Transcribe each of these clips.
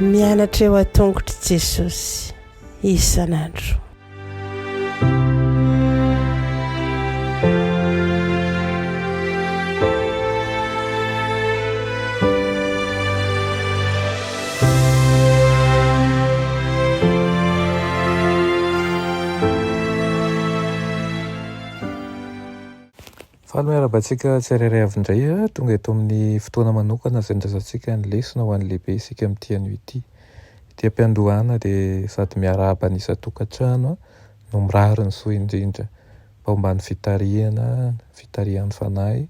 Mianatra eo a-tongotry Jesosy isan'andro. Faly miarabantsika tsirairay avy-indray tonga eto amin'ny fotoana manokana izay ndrasantsika ny lesona ho an'ny lehibe isika amin'ity anio ity. Ity am-piandohana dia sady miarahaba ny isan-tokantrano no mirary ny soa indrindra mba ho ambany fitarihan'ny fanahy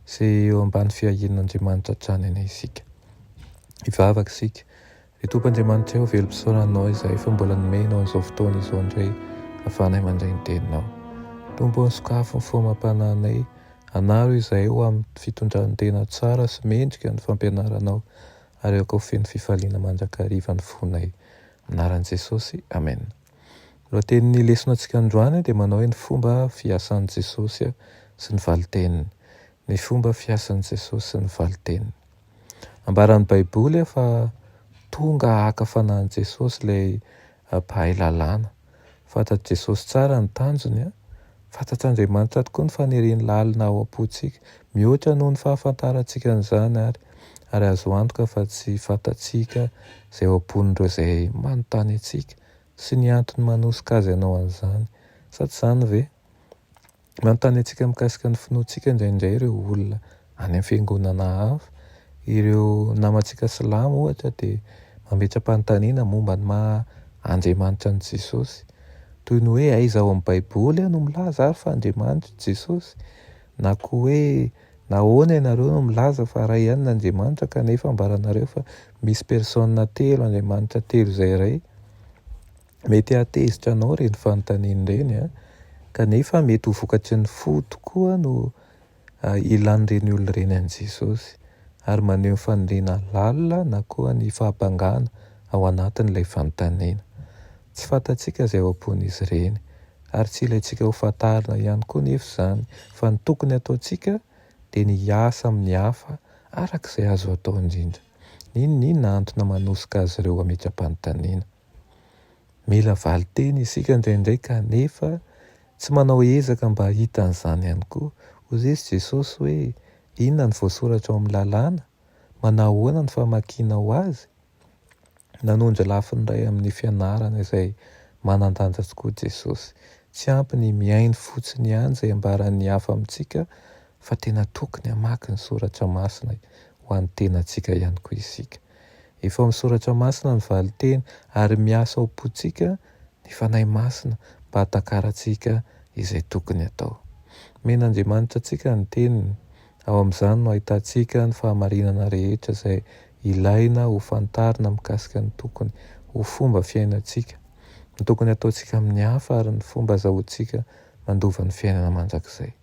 sy eo ambany fiahin'Andriamanitra hatrany eny isika. Hivavaka isika. Ry Tompon'Andriamanitra eo velom-pisaoranao izay fa mbola nomenao an'izao fotoana izao indray ahafahanay mandray ny teninao. Tompo ny sokafo ny fomam-pananay, anaro izay ho amin'ny fitondran'ny tena tsara sy mendrika ny fampianaranao ary eo ka ho feno fifaliana mandrakariva ny fonay. Anaran'i Jesosy, amen. Lohatenin'ny lesonantsika androany dia manao hoe ny fomba fiasan'i Jesosy sy ny valiteniny. Ny fomba fiasan'i Jesosy sy ny valiteniny. Ambaran'ny Baiboly fa tonga haka fanahin'i Jesosy ilay mpahay lalàna. Fantatr' Jesosy tsara ny tanjony fantatr'Andriamanitra tokoa ny faniriany lalina ao am-pontsika. Mihoatra noho ny fahafantarantsika an'izany ary azo antoka fa tsy fantatsika izay ao am-pon'ireo izay manontany antsika sy ny antony manosika azy ianao an'izany. Sa tsy izany ve? Manontany antsika mikasika ny finoantsika indraindray ireo olona any amin'ny fiangonana hafa, ireo namantsika silamo ohatra dia mametram-panontaniana momba ny Andriamanitra ny Jesosy. Toy ny hoe aiza ao amin'ny Baiboly no milaza ary fa Andriamanitra Jesosy, na koa hoe nahoana ianareo no milaza fa iray ihany n'Andriamanitra kanefa ambaranareo fa misy persona telo, Andriamanitra telo izay iray. Mety hatezitra anao ireny fanontaniana ireny kanefa mety ho vokatry ny fo tokoa no ilan'ireny olona ireny an'i Jesosy ary maneho faniriana lalina na koa ny fahabangana ao anatin'ilay fanontaniana. Tsy fantatsika izay ao am-pon'izy ireny ary tsy ilayntsika ho fantarina ihany koa nefa izany fa ny tokony ataontsika dia ny hiasa amin'ny hafa arak'izay azo atao indrindra. N'inona antony manosika azy ireo hametram-panontaniana. Mila valiteny isika indraindray kanefa tsy manao ezaka mba hita an'izany ihany koa. Hoy Jesosy hoe inona ny voasoratra ao amin'ny lalàna? Manahoana ny famakiana ho azy? Nanondra lafiny iray amin'ny fianarana izay manan-danja tokoa Jesosy. Tsy ampy ny miainy fotsiny ihany izay ambaran'ny hafa amintsika fa tena tokony hamaky ny soratra masina ho an'ny tenantsika ihany koa isika. Efa amin'ny soratra masina ny valiteny ary miasa ao am-pontsika ny fanahy masina mba hatakarantsika izay tokony atao. Men'Andriamanitra antsika ny teniny, ao amin'izany no ahitantsika ny fahamarinana rehetra izay ilaina ho fantarina mikasika ny tokony ho fomba fiainantsika, ny tokony ataontsika amin'ny hafa ary ny fomba azahoantsika mandova ny fiainana mandrakizay.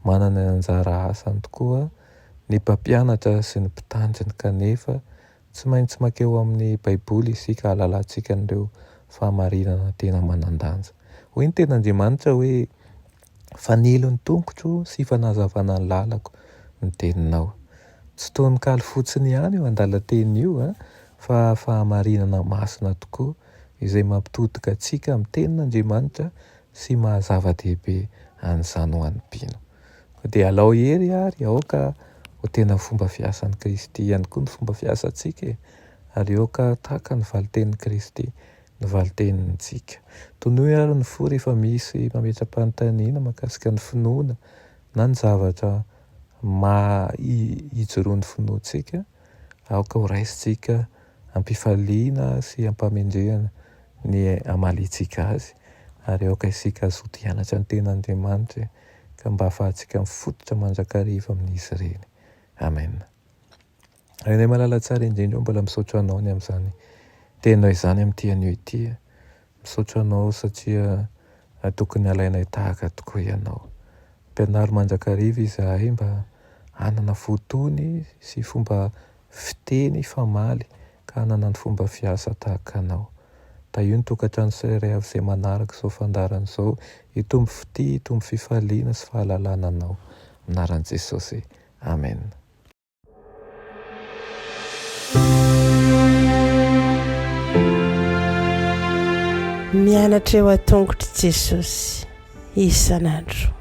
Manana ny anjara asany tokoa ny mpampianatra sy ny mpitandrina kanefa tsy maintsy makeo amin'ny Baiboly isika halalantsika an'ireo fahamarinana tena manan-danja. Hoy ny ten'Andriamanitra hoe fanilo ny tongotro sy fanazavana ny lalako ny teninao. Tsy toy ny kaly fotsiny ihany io andalan-teny io fa fahamarinana masina tokoa izay mampitodika antsika amin'ny tenin'Andriamanitra sy mahazava-dehibe an'izany ho an'ny mpino. Dia alao hery ary aoka ho tena fomba fiasan'i Kristy ihany koa ny fomba fiasantsika ary aoka tahaka ny valiten'i Kristy, ny valitenintsika. Tonoy ary ny fo rehefa misy mametram-panontaniana mahakasika ny finoana na ny zavatra hijoroan'ny finoantsika, aoka ho raisintsika ampifaliana sy ampamendrehana ny amalintsika azy ary aoka isika azoto hianatra ny ten'Andriamanitra ka mba ahafahantsika mifototra mandrakariva amin'izy ireny. Amen. Renay malala tsara indrindra mbola misaotra anao ny amin'izany tenao izany amin'ity anio ity. Misaotra anao satria tokony alainay tahaka tokoa ianao. Mpianaro mandrakariva izahay mba hanana fotony sy fomba fiteny famaly ka hanana ny fomba fiasa tahaka anao. Da io ny tokantrano tsirairay avy izay manaraka izao fandaran'izao hitombo fity, hitombo fifaliana sy fahalalana anao. anaran'i Jesosy. Amen. mianatra eo an-tongotry Jesosy isan'andro.